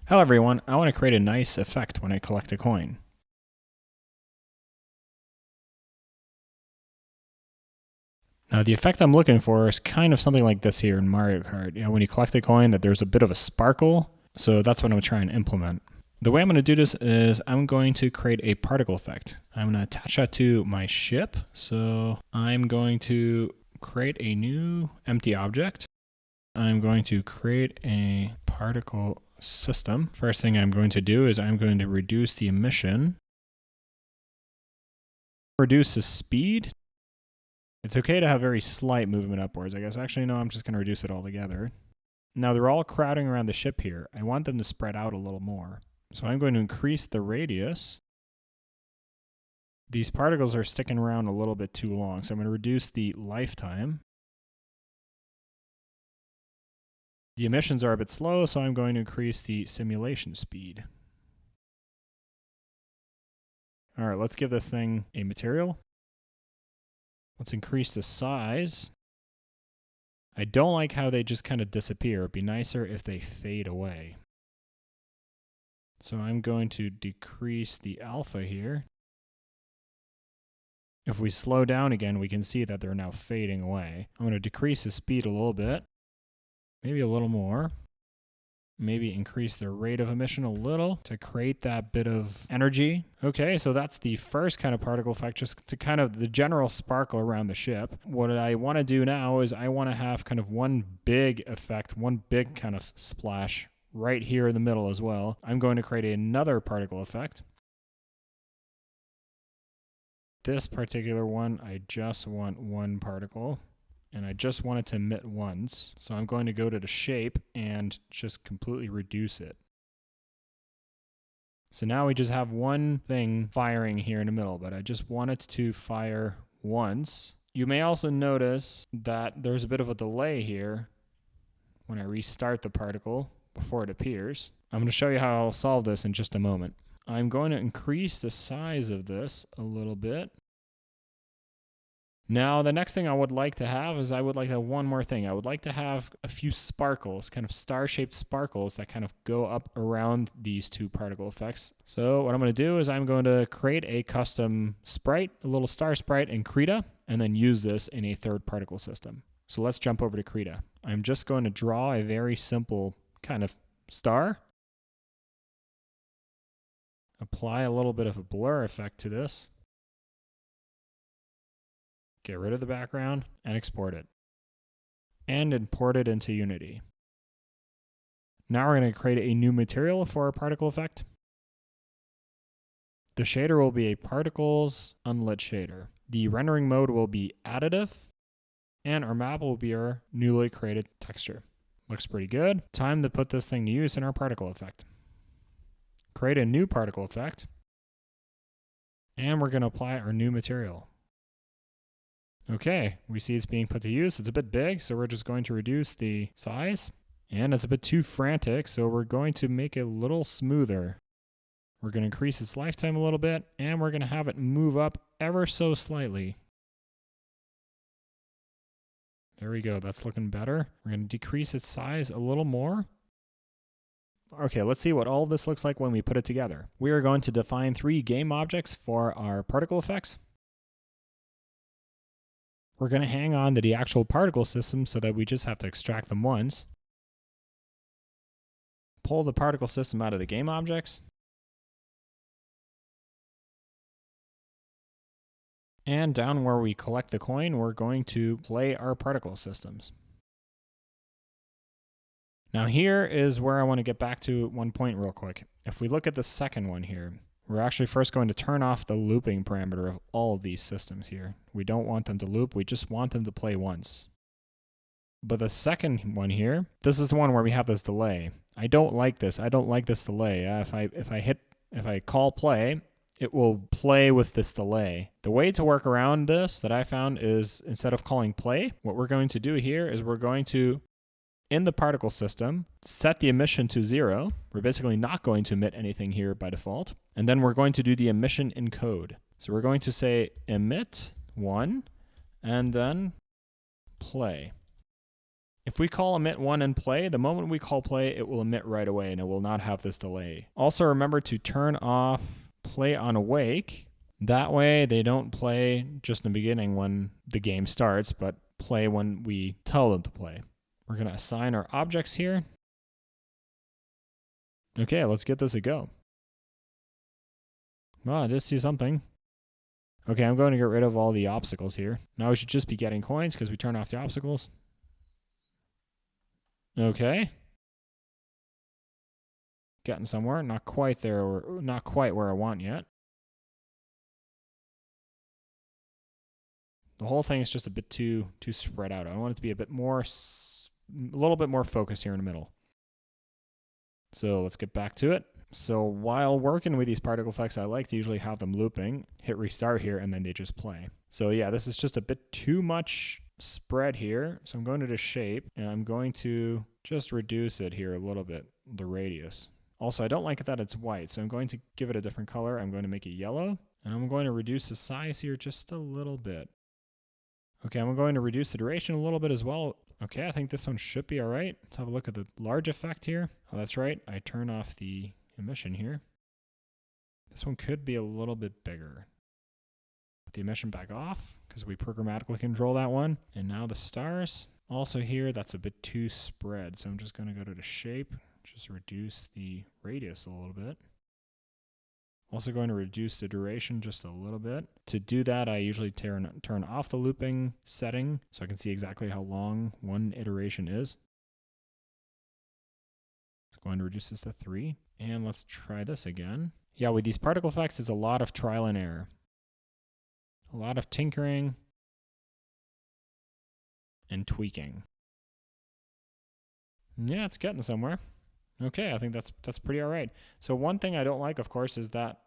Hello everyone, I want to create a nice effect when I collect a coin. Now the effect I'm looking for is kind of something like this here in Mario Kart. When you collect a coin that there's a bit of a sparkle, so that's what I'm going to try and implement. The way I'm going to do this is I'm going to create a particle effect. I'm going to attach that to my ship. So I'm going to create a new empty object. I'm going to create a particle system. First thing I'm going to do is I'm going to reduce the emission. Reduce the speed. It's okay to have very slight movement upwards, I guess. Actually, no, I'm just going to reduce it altogether. Now they're all crowding around the ship here. I want them to spread out a little more. So I'm going to increase the radius. These particles are sticking around a little bit too long, so I'm going to reduce the lifetime. The emissions are a bit slow, so I'm going to increase the simulation speed. All right, let's give this thing a material. Let's increase the size. I don't like how they just kind of disappear. It'd be nicer if they fade away. So I'm going to decrease the alpha here. If we slow down again, we can see that they're now fading away. I'm going to decrease the speed a little bit. Maybe a little more. Maybe increase the rate of emission a little to create that bit of energy. Okay, so that's the first kind of particle effect, just to kind of the general sparkle around the ship. What I want to do now is I want to have kind of one big effect, one big kind of splash right here in the middle as well. I'm going to create another particle effect. This particular one, I just want one particle. And I just want it to emit once. So I'm going to go to the shape and just completely reduce it. So now we just have one thing firing here in the middle, but I just want it to fire once. You may also notice that there's a bit of a delay here when I restart the particle before it appears. I'm going to show you how I'll solve this in just a moment. I'm going to increase the size of this a little bit. Now, the next thing I would like to have is I would like to have one more thing. I would like to have a few sparkles, kind of star-shaped sparkles that kind of go up around these two particle effects. So what I'm going to do is I'm going to create a custom sprite, a little star sprite in Krita, and then use this in a third particle system. So let's jump over to Krita. I'm just going to draw a very simple kind of star. Apply a little bit of a blur effect to this. Get rid of the background and export it. And import it into Unity. Now we're going to create a new material for our particle effect. The shader will be a particles unlit shader. The rendering mode will be additive. And our map will be our newly created texture. Looks pretty good. Time to put this thing to use in our particle effect. Create a new particle effect. And we're going to apply our new material. Okay, we see it's being put to use. It's a bit big, so we're just going to reduce the size. And it's a bit too frantic, so we're going to make it a little smoother. We're going to increase its lifetime a little bit, and we're going to have it move up ever so slightly. There we go, that's looking better. We're going to decrease its size a little more. Okay, let's see what all of this looks like when we put it together. We are going to define 3 game objects for our particle effects. We're going to hang on to the actual particle system so that we just have to extract them once. Pull the particle system out of the game objects. And down where we collect the coin, we're going to play our particle systems. Now here is where I want to get back to one point real quick. If we look at the second one here, we're actually first going to turn off the looping parameter of all of these systems here. We don't want them to loop, we just want them to play once. But the second one here, this is the one where we have this delay. I don't like this. I don't like this delay. If I call play, it will play with this delay. The way to work around this that I found is instead of calling play, what we're going to do here is we're going to, in the particle system, set the emission to 0. We're basically not going to emit anything here by default. And then we're going to do the emission in code. So we're going to say emit 1 and then play. If we call emit1 and play, the moment we call play, it will emit right away and it will not have this delay. Also remember to turn off play on awake. That way they don't play just in the beginning when the game starts, but play when we tell them to play. We're going to assign our objects here. Okay, let's get this a go. Well, I did see something. Okay, I'm going to get rid of all the obstacles here. Now we should just be getting coins because we turn off the obstacles. Okay. Getting somewhere. Not quite there, or not quite where I want yet. The whole thing is just a bit too spread out. I want it to be a little bit more focused here in the middle. So let's get back to it. So while working with these particle effects, I like to usually have them looping, hit restart here, and then they just play. So yeah, this is just a bit too much spread here. So I'm going to the shape, and I'm going to just reduce it here a little bit, the radius. Also, I don't like it that it's white, so I'm going to give it a different color. I'm going to make it yellow, and I'm going to reduce the size here just a little bit. Okay, I'm going to reduce the duration a little bit as well. Okay, I think this one should be all right. Let's have a look at the large effect here. Oh, that's right. I turn off the emission here. This one could be a little bit bigger. Put the emission back off because we programmatically control that one. And now the stars. Also here, that's a bit too spread. So I'm just going to go to the shape, just reduce the radius a little bit. Also going to reduce the duration just a little bit. To do that, I usually turn off the looping setting so I can see exactly how long one iteration is. It's going to reduce this to 3. And let's try this again. Yeah, with these particle effects, it's a lot of trial and error. A lot of tinkering and tweaking. Yeah, it's getting somewhere. Okay, I think that's pretty all right. So one thing I don't like, of course, is that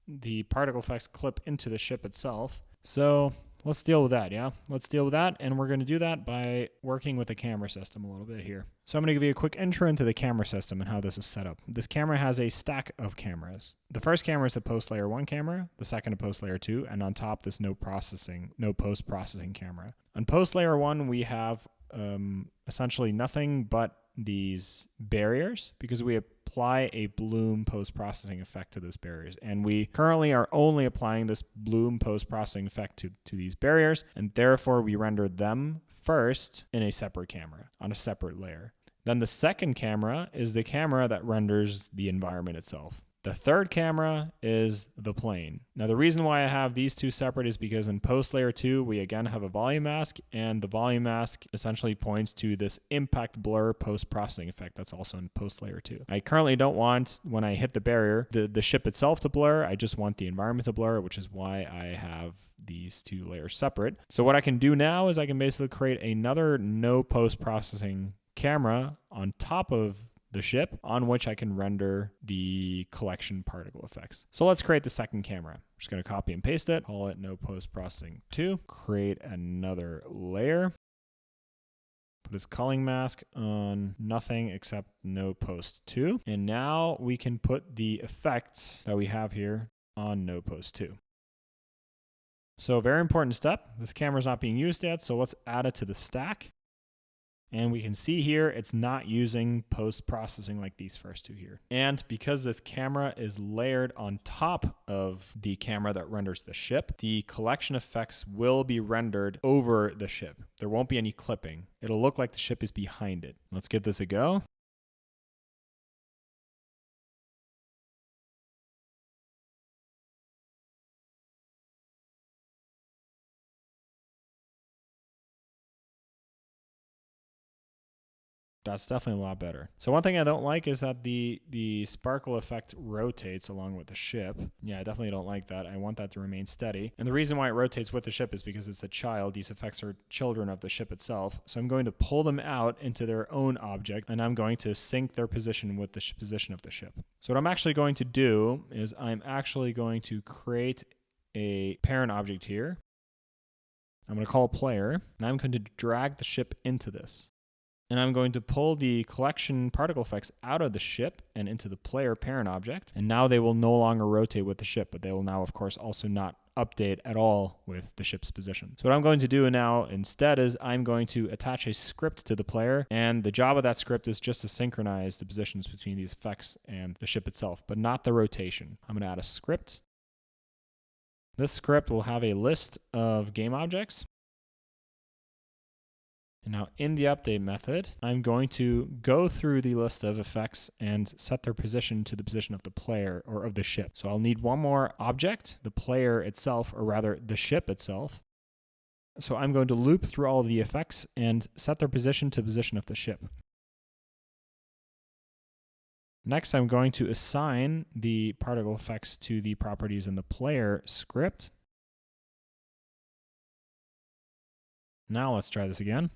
the particle effects clip into the ship itself. So let's deal with that, yeah? Let's deal with that, and we're going to do that by working with the camera system a little bit here. So I'm going to give you a quick intro into the camera system and how this is set up. This camera has a stack of cameras. The first camera is the post layer 1 camera, the second a post layer 2, and on top this no post processing camera. On post layer 1 we have essentially nothing but these barriers because we apply a bloom post-processing effect to those barriers. And we currently are only applying this bloom post-processing effect to these barriers, and therefore we render them first in a separate camera on a separate layer. Then the second camera is the camera that renders the environment itself. The third camera is the plane. Now the reason why I have these two separate is because in post layer 2 we again have a volume mask, and the volume mask essentially points to this impact blur post processing effect that's also in post layer 2. I currently don't want, when I hit the barrier, the ship itself to blur. I just want the environment to blur, which is why I have these two layers separate. So what I can do now is I can basically create another no post processing camera on top of the ship on which I can render the collection particle effects. So let's create the second camera. I'm just going to copy and paste it, call it no post processing 2, create another layer, put its culling mask on nothing except no post 2. And now we can put the effects that we have here on no post 2. So a very important step. This camera is not being used yet, so let's add it to the stack. And we can see here it's not using post-processing like these first two here. And because this camera is layered on top of the camera that renders the ship, the collection effects will be rendered over the ship. There won't be any clipping. It'll look like the ship is behind it. Let's give this a go. That's definitely a lot better. So one thing I don't like is that the sparkle effect rotates along with the ship. Yeah, I definitely don't like that. I want that to remain steady. And the reason why it rotates with the ship is because it's a child. These effects are children of the ship itself. So I'm going to pull them out into their own object, and I'm going to sync their position with the position of the ship. So what I'm actually going to do is I'm actually going to create a parent object here. I'm going to call player, and I'm going to drag the ship into this. And I'm going to pull the collection particle effects out of the ship and into the player parent object. And now they will no longer rotate with the ship, but they will now, of course, also not update at all with the ship's position. So what I'm going to do now instead is I'm going to attach a script to the player, and the job of that script is just to synchronize the positions between these effects and the ship itself, but not the rotation. I'm going to add a script. This script will have a list of game objects. And now in the update method, I'm going to go through the list of effects and set their position to the position of the player or of the ship. So I'll need one more object, the player itself, or rather the ship itself. So I'm going to loop through all of the effects and set their position to the position of the ship. Next, I'm going to assign the particle effects to the properties in the player script. Now let's try this again.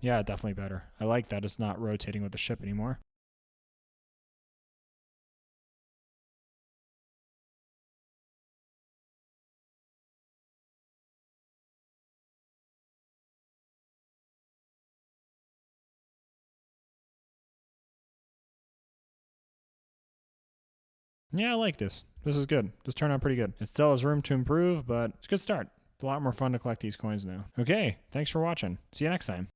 Yeah, definitely better. I like that it's not rotating with the ship anymore. Yeah, I like this. This is good. This turned out pretty good. It still has room to improve, but it's a good start. It's a lot more fun to collect these coins now. Okay, thanks for watching. See you next time.